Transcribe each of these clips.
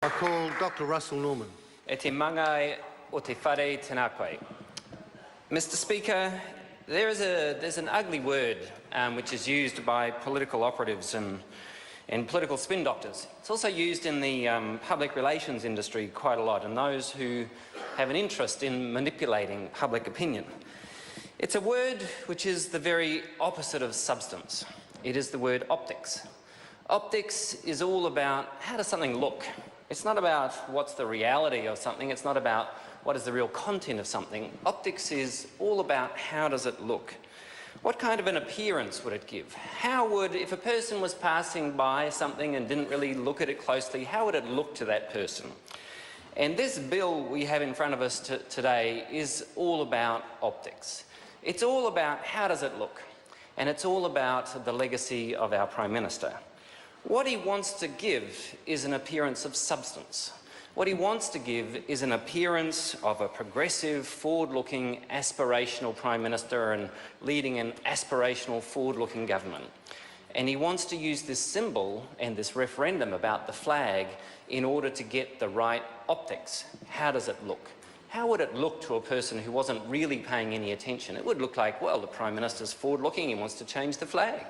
I call Dr. Russel Norman. E te mangai o te whare tēnā koe. Mr. Speaker, there's an ugly word which is used by political operatives and political spin doctors. It's also used in the public relations industry quite a lot, and those who have an interest in manipulating public opinion. It's a word which is the very opposite of substance. It is the word optics. Optics is all about how does something look. It's not about what's the reality of something. It's not about what is the real content of something. Optics is all about how does it look. What kind of an appearance would it give? How would, if a person was passing by something and didn't really look at it closely, how would it look to that person? And this bill we have in front of us today is all about optics. It's all about how does it look, and it's all about the legacy of our Prime Minister. What he wants to give is an appearance of substance. What he wants to give is an appearance of a progressive, forward-looking, aspirational Prime Minister and leading an aspirational, forward-looking government. And he wants to use this symbol and this referendum about the flag in order to get the right optics. How does it look? How would it look to a person who wasn't really paying any attention? It would look like, well, the Prime Minister's forward-looking, he wants to change the flag.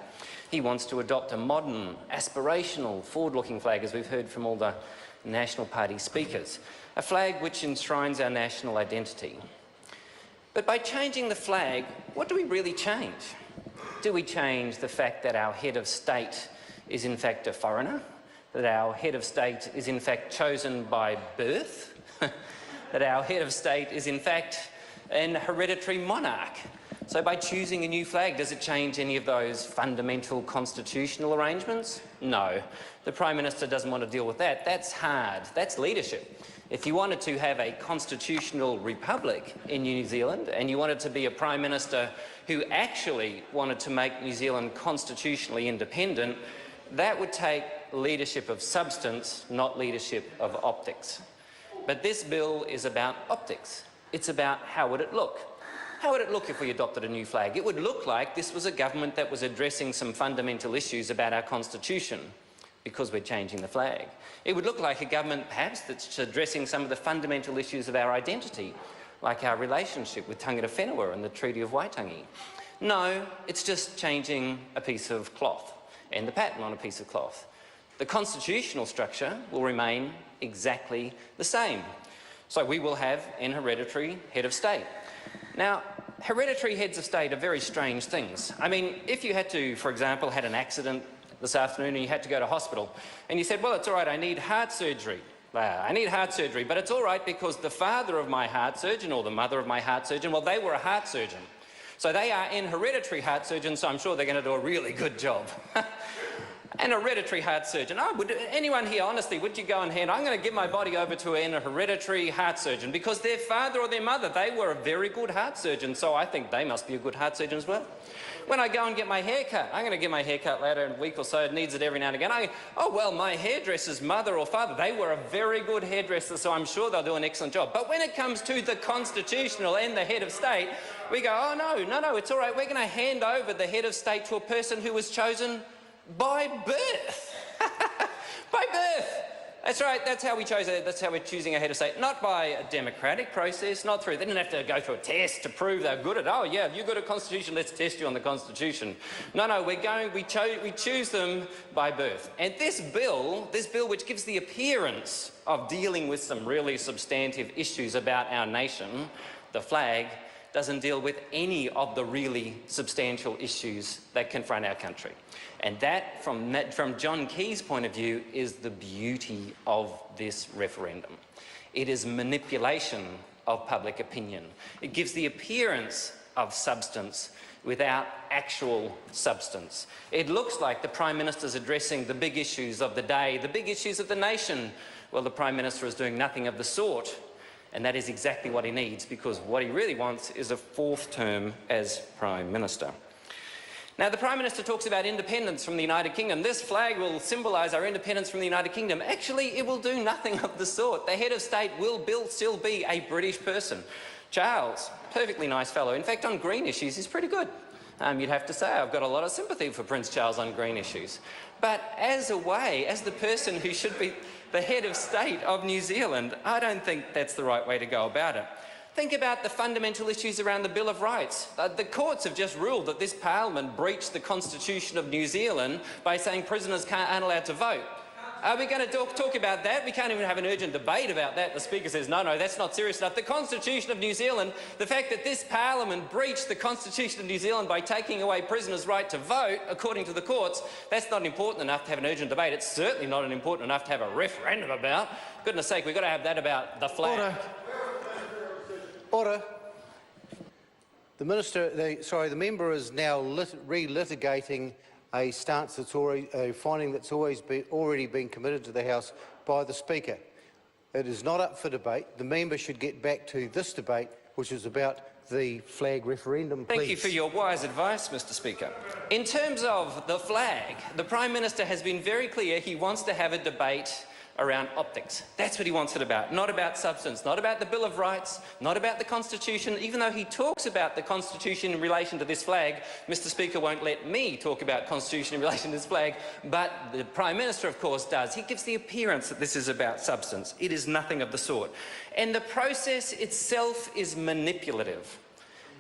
He wants to adopt a modern, aspirational, forward-looking flag, as we've heard from all the National Party speakers, a flag which enshrines our national identity. But by changing the flag, what do we really change? Do we change the fact that our head of state is in fact a foreigner? That our head of state is in fact chosen by birth? That our head of state is in fact an hereditary monarch? So by choosing a new flag, does it change any of those fundamental constitutional arrangements? No. The Prime Minister doesn't want to deal with that. That's hard. That's leadership. If you wanted to have a constitutional republic in New Zealand and you wanted to be a Prime Minister who actually wanted to make New Zealand constitutionally independent, that would take leadership of substance, not leadership of optics. But this bill is about optics. It's about how would it look. How would it look if we adopted a new flag? It would look like this was a government that was addressing some fundamental issues about our constitution because we're changing the flag. It would look like a government perhaps that's addressing some of the fundamental issues of our identity, like our relationship with Tangata Whenua and the Treaty of Waitangi. No, it's just changing a piece of cloth and the pattern on a piece of cloth. The constitutional structure will remain exactly the same. So we will have an hereditary head of state. Now, hereditary heads of state are very strange things. I mean, if you had to, for example, had an accident this afternoon and you had to go to hospital and you said, well, it's all right, I need heart surgery. I need heart surgery, but it's all right because the father of my heart surgeon or the mother of my heart surgeon, well, they were a heart surgeon. So they are an hereditary heart surgeon, so I'm sure they're going to do a really good job. An hereditary heart surgeon. Oh, would anyone here, honestly, would you go and hand, I'm going to give my body over to a hereditary heart surgeon because their father or their mother, they were a very good heart surgeon, so I think they must be a good heart surgeon as well. When I go and get my hair cut, I'm going to get my hair cut later in a week or so, it needs it every now and again. Oh, well, my hairdresser's mother or father, they were a very good hairdresser, so I'm sure they'll do an excellent job. But when it comes to the constitutional and the head of state, we go, oh, no, it's all right, we're going to hand over the head of state to a person who was chosen by birth. By birth. That's right, that's how we chose it. That's how we're choosing a head of state. Not by a democratic process, not through, they didn't have to go through a test to prove they're good at, oh yeah, you're good at Constitution, let's test you on the Constitution. No, we choose them by birth. And this bill which gives the appearance of dealing with some really substantive issues about our nation, the flag, doesn't deal with any of the really substantial issues that confront our country. And that, from John Key's point of view, is the beauty of this referendum. It is manipulation of public opinion. It gives the appearance of substance without actual substance. It looks like the Prime Minister's addressing the big issues of the day, the big issues of the nation. Well, the Prime Minister is doing nothing of the sort. And that is exactly what he needs, because what he really wants is a fourth term as Prime Minister. Now, the Prime Minister talks about independence from the United Kingdom. This flag will symbolise our independence from the United Kingdom. Actually, it will do nothing of the sort. The head of state will still be a British person. Charles, perfectly nice fellow. In fact, on green issues, he's pretty good. You'd have to say I've got a lot of sympathy for Prince Charles on green issues. But as the person who should be the head of state of New Zealand. I don't think that's the right way to go about it. Think about the fundamental issues around the Bill of Rights. The courts have just ruled that this parliament breached the Constitution of New Zealand by saying prisoners aren't allowed to vote. Are we going to talk about that? We can't even have an urgent debate about that. The Speaker says, no, that's not serious enough. The Constitution of New Zealand, the fact that this parliament breached the Constitution of New Zealand by taking away prisoners' right to vote, according to the courts, that's not important enough to have an urgent debate. It's certainly not important enough to have a referendum about. Goodness sake, we've got to have that about the flag. Order. The member is now relitigating a stance that's a finding that's already been committed to the House by the Speaker. It is not up for debate. The member should get back to this debate, which is about the flag referendum, please. Thank you for your wise advice, Mr. Speaker. In terms of the flag, the Prime Minister has been very clear he wants to have a debate around optics. That's what he wants it about, not about substance, not about the Bill of Rights, not about the Constitution. Even though he talks about the Constitution in relation to this flag, Mr. Speaker won't let me talk about Constitution in relation to this flag, but the Prime Minister, of course, does. He gives the appearance that this is about substance. It is nothing of the sort. And the process itself is manipulative.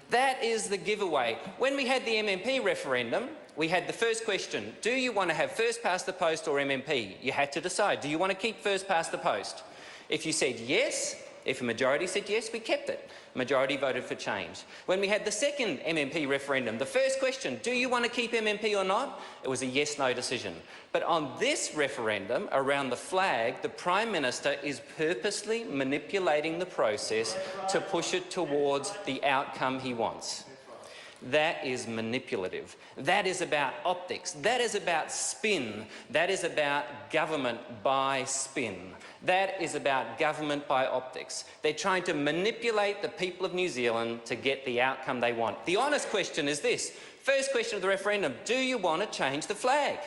That is the giveaway. When we had the MMP referendum, we had the first question, do you want to have first past the post or MMP? You had to decide, do you want to keep first past the post? If you said yes, if a majority said yes, we kept it. Majority voted for change. When we had the second MMP referendum, the first question, do you want to keep MMP or not? It was a yes-no decision. But on this referendum around the flag, the Prime Minister is purposely manipulating the process to push it towards the outcome he wants. That is manipulative. That is about optics. That is about spin. That is about government by spin. That is about government by optics. They're trying to manipulate the people of New Zealand to get the outcome they want. The honest question is this. First question of the referendum, do you want to change the flag?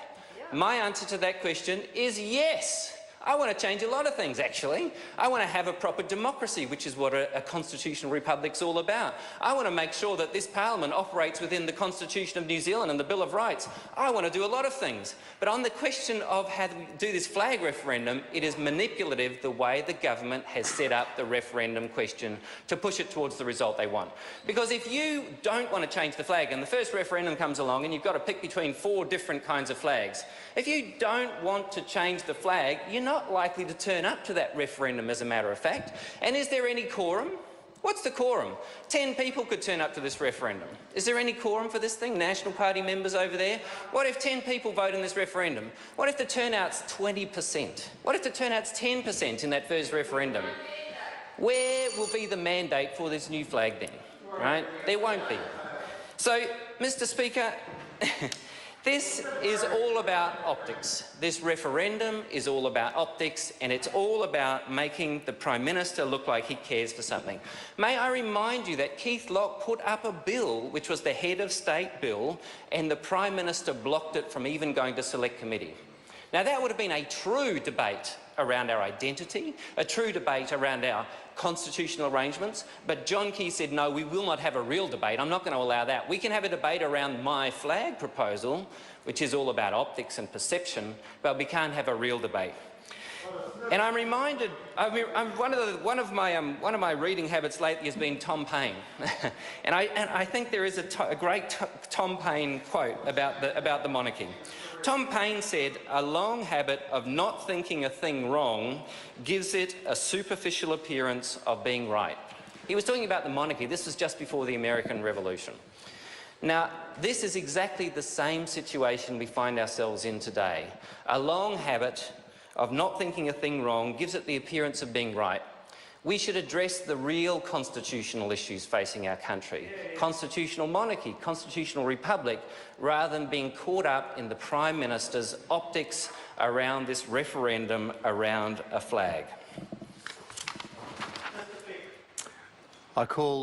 My answer to that question is yes. I want to change a lot of things, actually. I want to have a proper democracy, which is what a constitutional republic's all about. I want to make sure that this parliament operates within the Constitution of New Zealand and the Bill of Rights. I want to do a lot of things. But on the question of how to do this flag referendum, it is manipulative the way the government has set up the referendum question to push it towards the result they want. Because if you don't want to change the flag and the first referendum comes along and you've got to pick between 4 different kinds of flags, if you don't want to change the flag, you're not likely to turn up to that referendum, as a matter of fact. And is there any quorum? What's the quorum? 10 people could turn up to this referendum. Is there any quorum for this thing? National Party members over there? What if 10 people vote in this referendum? What if the turnout's 20%? What if the turnout's 10% in that first referendum? Where will be the mandate for this new flag then? Right? There won't be. So, Mr. Speaker, this is all about optics. This referendum is all about optics, and it's all about making the Prime Minister look like he cares for something. May I remind you that Keith Locke put up a bill, which was the head of state bill, and the Prime Minister blocked it from even going to select committee. Now, that would have been a true debate around our identity, a true debate around our constitutional arrangements, but John Key said, no, we will not have a real debate. I'm not going to allow that. We can have a debate around my flag proposal, which is all about optics and perception, but we can't have a real debate. And I'm reminded, one of my reading habits lately has been Tom Paine, and I think there is a great Tom Paine quote about the monarchy. Tom Paine said, "A long habit of not thinking a thing wrong gives it a superficial appearance of being right." He was talking about the monarchy. This was just before the American Revolution. Now, this is exactly the same situation we find ourselves in today. A long habit of not thinking a thing wrong gives it the appearance of being right. We should address the real constitutional issues facing our country. Constitutional monarchy, constitutional republic, rather than being caught up in the Prime Minister's optics around this referendum around a flag. I call